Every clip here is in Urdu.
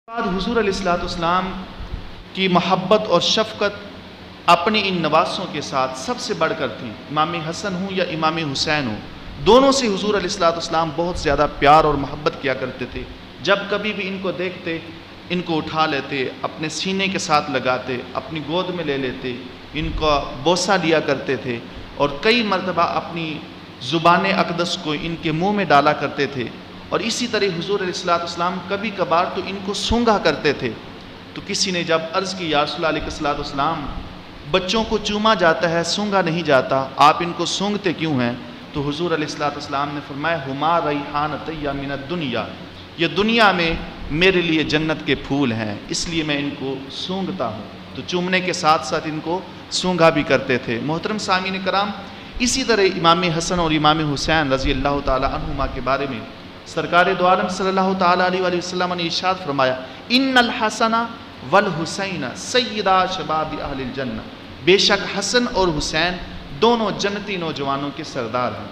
بعد حضور علیہ السلام کی محبت اور شفقت اپنی ان نواسوں کے ساتھ سب سے بڑھ کر تھی۔ امام حسن ہوں یا امام حسین ہوں، دونوں سے حضور علیہ السلام بہت زیادہ پیار اور محبت کیا کرتے تھے۔ جب کبھی بھی ان کو دیکھتے، ان کو اٹھا لیتے، اپنے سینے کے ساتھ لگاتے، اپنی گود میں لے لیتے، ان کا بوسہ لیا کرتے تھے، اور کئی مرتبہ اپنی زبان اقدس کو ان کے منہ میں ڈالا کرتے تھے۔ اور اسی طرح حضور علیہ السلام کبھی کبھار تو ان کو سونگھا کرتے تھے۔ تو کسی نے جب عرض کی، یا رسول اللہ علیہ السلام، بچوں کو چوما جاتا ہے، سونگھا نہیں جاتا، آپ ان کو سونگھتے کیوں ہیں؟ تو حضور علیہ السلام نے فرمایا، ہما ریحانتی من الدنیا، یہ دنیا میں میرے لیے جنت کے پھول ہیں، اس لیے میں ان کو سونگھتا ہوں۔ تو چومنے کے ساتھ ساتھ ان کو سونگھا بھی کرتے تھے۔ محترم سامعین کرام، اسی طرح امام حسن اور امام حسین رضی اللہ تعالی عنہما کے بارے میں سرکار دو عالم صلی اللہ تعالی علیہ وآلہ وسلم نے ارشاد فرمایا، ان الحسن والحسین سیدا شباب اہل الجنہ، بے شک حسن اور حسین دونوں جنتی نوجوانوں کے سردار ہیں،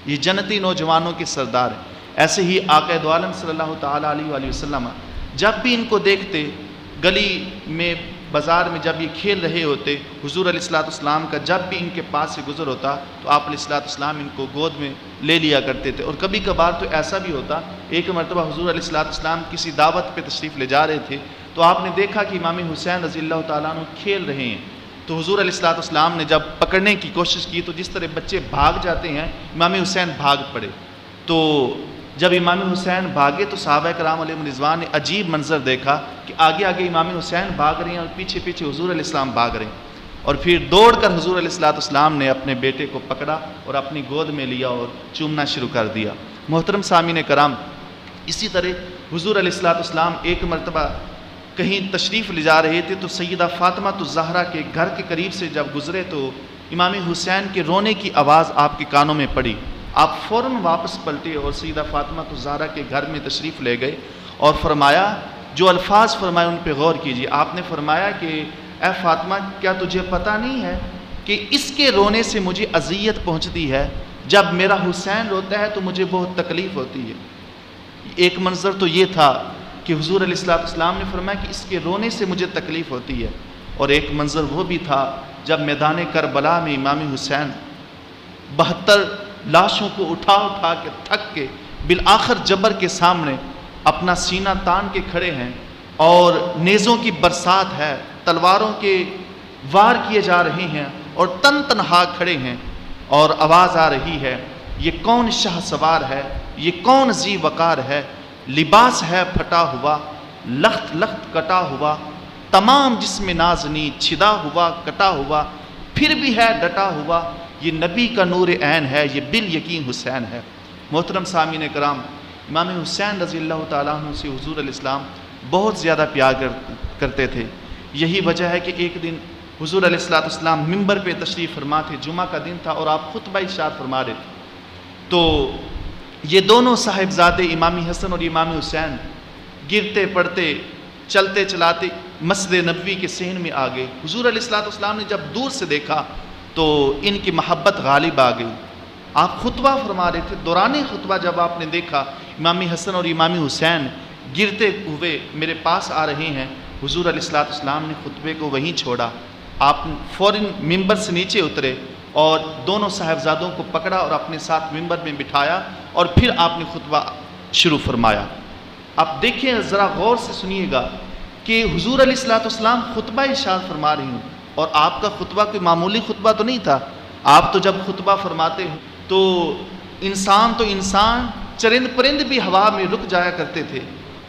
یہ جنتی نوجوانوں کے سردار ہیں۔ ایسے ہی آقا دو عالم صلی اللہ تعالی علیہ وآلہ وسلم جب بھی ان کو دیکھتے، گلی میں بازار میں جب یہ کھیل رہے ہوتے، حضور علیہ السلام کا جب بھی ان کے پاس سے گزر ہوتا تو آپ علیہ السلام ان کو گود میں لے لیا کرتے تھے۔ اور کبھی کبھار تو ایسا بھی ہوتا، ایک مرتبہ حضور علیہ السلام کسی دعوت پہ تشریف لے جا رہے تھے، تو آپ نے دیکھا کہ امام حسین رضی اللہ تعالیٰ عنہ کھیل رہے ہیں۔ تو حضور علیہ السلام نے جب پکڑنے کی کوشش کی تو جس طرح بچے بھاگ جاتے ہیں، امام حسین بھاگ پڑے۔ تو جب امام حسین بھاگے تو صحابہ کرام علیہ رضوان نے عجیب منظر دیکھا کہ آگے آگے امام حسین بھاگ رہے ہیں اور پیچھے پیچھے حضور علیہ السلام بھاگ رہے ہیں، اور پھر دوڑ کر حضور علیہ السلام نے اپنے بیٹے کو پکڑا اور اپنی گود میں لیا اور چومنا شروع کر دیا۔ محترم سامعین کرام، اسی طرح حضور علیہ السلام ایک مرتبہ کہیں تشریف لے جا رہے تھے تو سیدہ فاطمہ الزہرا کے گھر کے قریب سے جب گزرے تو امام حسین کے رونے کی آواز آپ کے کانوں میں پڑی۔ آپ فوراً واپس پلٹے اور سیدہ فاطمہ الزہرا کے گھر میں تشریف لے گئے اور فرمایا، جو الفاظ فرمائے ان پہ غور کیجیے۔ آپ نے فرمایا کہ اے فاطمہ، کیا تجھے پتہ نہیں ہے کہ اس کے رونے سے مجھے اذیت پہنچتی ہے، جب میرا حسین روتا ہے تو مجھے بہت تکلیف ہوتی ہے۔ ایک منظر تو یہ تھا کہ حضور علیہ السلام نے فرمایا کہ اس کے رونے سے مجھے تکلیف ہوتی ہے، اور ایک منظر وہ بھی تھا جب میدان کربلا میں امام حسین 72 لاشوں کو اٹھا اٹھا کے تھک کے بالآخر جبر کے سامنے اپنا سینہ تان کے کھڑے ہیں، اور نیزوں کی برسات ہے، تلواروں کے وار کیے جا رہے ہیں، اور تن تنہا کھڑے ہیں، اور آواز آ رہی ہے، یہ کون شاہ سوار ہے، یہ کون ذی وقار ہے، لباس ہے پھٹا ہوا، لخت لخت کٹا ہوا، تمام جسم نازنی چھدا ہوا کٹا ہوا، پھر بھی ہے ڈٹا ہوا، یہ نبی کا نور عین ہے، یہ بالیقین حسین ہے۔ محترم سامعین کرام، امام حسین رضی اللہ تعالیٰ عنہ سے حضور علیہ السلام بہت زیادہ پیار کرتے تھے۔ یہی وجہ ہے کہ ایک دن حضور علیہ السلام ممبر پہ تشریف فرما تھے، جمعہ کا دن تھا، اور آپ خطبہ ارشاد فرما رہے تھے۔ تو یہ دونوں صاحبزادے امام حسن اور امام حسین گرتے پڑتے چلتے چلاتے مسجد نبوی کے صحن میں آ گئے۔ حضور علیہ السلام نے جب دور سے دیکھا تو ان کی محبت غالب آ گئی۔ آپ خطبہ فرما رہے تھے، دوران خطبہ جب آپ نے دیکھا امام حسن اور امام حسین گرتے ہوئے میرے پاس آ رہے ہیں، حضور علیہ السلام نے خطبے کو وہیں چھوڑا، آپ فوراً ممبر سے نیچے اترے اور دونوں صاحبزادوں کو پکڑا اور اپنے ساتھ ممبر میں بٹھایا، اور پھر آپ نے خطبہ شروع فرمایا۔ آپ دیکھیں، ذرا غور سے سنیے گا کہ حضور علیہ السلام خطبہ ارشاد فرما رہی ہوں، اور آپ کا خطبہ کوئی معمولی خطبہ تو نہیں تھا۔ آپ تو جب خطبہ فرماتے ہیں تو انسان چرند پرند بھی ہوا میں رک جایا کرتے تھے۔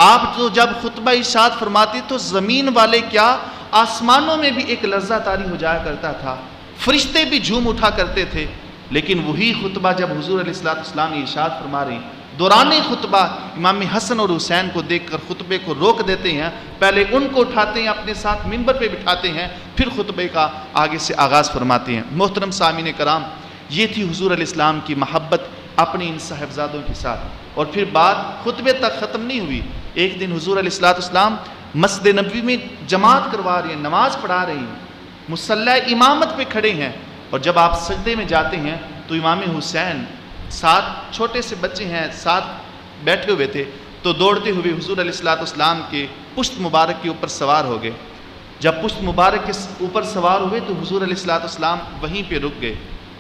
آپ تو جب خطبہ ارشاد فرماتے تو زمین والے کیا، آسمانوں میں بھی ایک لرزہ طاری ہو جایا کرتا تھا، فرشتے بھی جھوم اٹھا کرتے تھے۔ لیکن وہی خطبہ جب حضور علیہ السلام ارشاد فرما رہے ہیں، دوران خطبہ امام حسن اور حسین کو دیکھ کر خطبے کو روک دیتے ہیں، پہلے ان کو اٹھاتے ہیں، اپنے ساتھ ممبر پہ بٹھاتے ہیں، پھر خطبے کا آگے سے آغاز فرماتے ہیں۔ محترم سامعین کرام، یہ تھی حضور علیہ السلام کی محبت اپنے ان صاحبزادوں کے ساتھ۔ اور پھر بات خطبے تک ختم نہیں ہوئی۔ ایک دن حضور علیہ السلام مسجد نبوی میں جماعت کروا رہے ہیں، نماز پڑھا رہے ہیں، مصلی امامت پہ کھڑے ہیں، اور جب آپ سجدے میں جاتے ہیں تو امام حسین ساتھ چھوٹے سے بچے ہیں ساتھ بیٹھے ہوئے تھے، تو دوڑتے ہوئے حضور علیہ الصلوۃ والسلام کے پشت مبارک کے اوپر سوار ہو گئے۔ جب پشت مبارک کے اوپر سوار ہوئے تو حضور علیہ الصلوۃ والسلام وہیں پہ رک گئے۔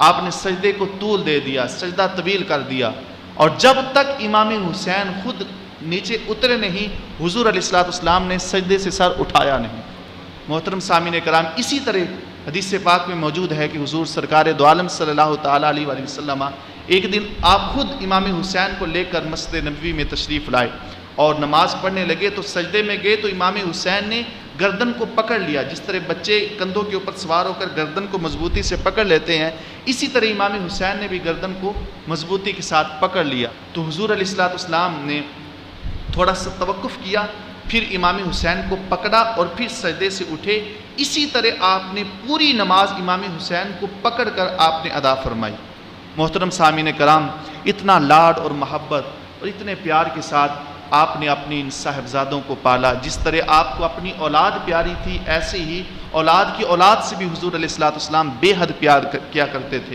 آپ نے سجدے کو طول دے دیا، سجدہ طویل کر دیا، اور جب تک امام حسین خود نیچے اترے نہیں، حضور علیہ الصلوۃ والسلام نے سجدے سے سر اٹھایا نہیں۔ محترم سامعین کرام، اسی طرح حدیث پاک میں موجود ہے کہ حضور سرکار دو عالم صلی اللہ تعالیٰ علیہ وآلہ وسلم ایک دن آپ خود امام حسین کو لے کر مسجد نبوی میں تشریف لائے اور نماز پڑھنے لگے تو سجدے میں گئے تو امام حسین نے گردن کو پکڑ لیا۔ جس طرح بچے کندھوں کے اوپر سوار ہو کر گردن کو مضبوطی سے پکڑ لیتے ہیں، اسی طرح امام حسین نے بھی گردن کو مضبوطی کے ساتھ پکڑ لیا۔ تو حضور علیہ الصلوۃ والسلام نے تھوڑا سا توقف کیا، پھر امام حسین کو پکڑا اور پھر سجدے سے اٹھے۔ اسی طرح آپ نے پوری نماز امام حسین کو پکڑ کر آپ نے ادا فرمائی۔ محترم سامعین کرام، اتنا لاڈ اور محبت اور اتنے پیار کے ساتھ آپ نے اپنی ان صاحبزادوں کو پالا۔ جس طرح آپ کو اپنی اولاد پیاری تھی، ایسے ہی اولاد کی اولاد سے بھی حضور علیہ الصلوۃ والسلام بے حد پیار کیا کرتے تھے۔